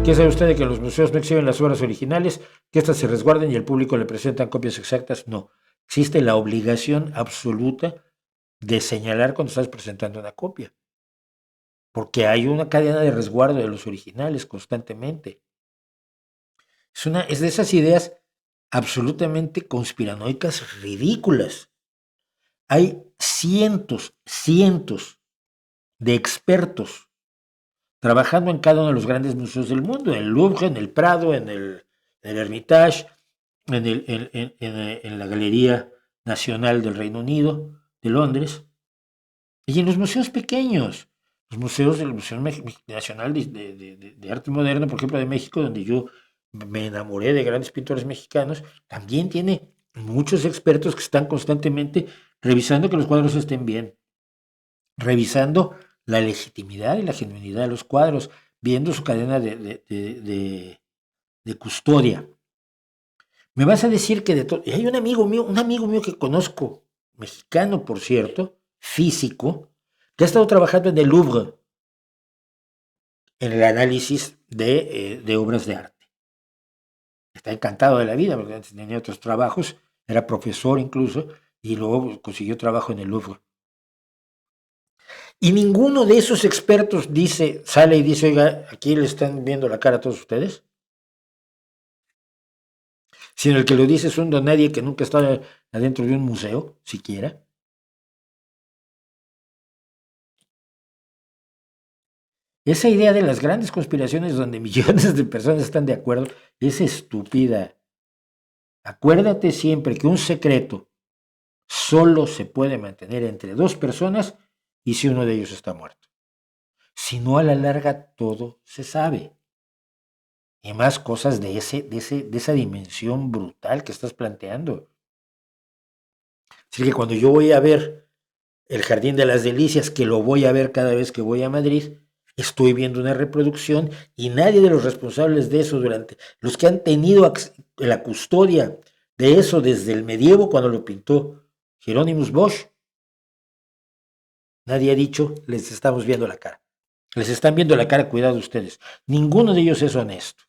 ¿Qué sabe usted de que los museos no exhiben las obras originales, que éstas se resguarden y el público le presentan copias exactas? No. Existe la obligación absoluta de señalar cuando estás presentando una copia, porque hay una cadena de resguardo de los originales constantemente. Es de esas ideas absolutamente conspiranoicas ridículas. Hay cientos de expertos trabajando en cada uno de los grandes museos del mundo, en el Louvre, en el Prado, en el Hermitage, en la Galería Nacional del Reino Unido, de Londres, y en los museos pequeños, los museos del Museo Nacional de Arte Moderno, por ejemplo, de México, donde yo me enamoré de grandes pintores mexicanos, también tiene muchos expertos que están constantemente revisando que los cuadros estén bien, revisando la legitimidad y la genuinidad de los cuadros, viendo su cadena de custodia. Me vas a decir que de todo. Hay un amigo mío que conozco, mexicano, por cierto, físico, que ha estado trabajando en el Louvre, en el análisis de obras de arte. Está encantado de la vida, porque antes tenía otros trabajos, era profesor incluso, y luego consiguió trabajo en el Louvre. Y ninguno de esos expertos sale y dice, oiga, aquí le están viendo la cara a todos ustedes. Sino el que lo dice es un don nadie que nunca está adentro de un museo, siquiera. Esa idea de las grandes conspiraciones donde millones de personas están de acuerdo es estúpida. Acuérdate siempre que un secreto solo se puede mantener entre dos personas y si uno de ellos está muerto. Si no, a la larga todo se sabe. Y más cosas de esa dimensión brutal que estás planteando. Así que cuando yo voy a ver el Jardín de las Delicias, que lo voy a ver cada vez que voy a Madrid, estoy viendo una reproducción y nadie de los responsables de eso los que han tenido la custodia de eso desde el medievo cuando lo pintó Hieronymus Bosch, nadie ha dicho, les estamos viendo la cara. Les están viendo la cara, cuidado ustedes. Ninguno de ellos es honesto.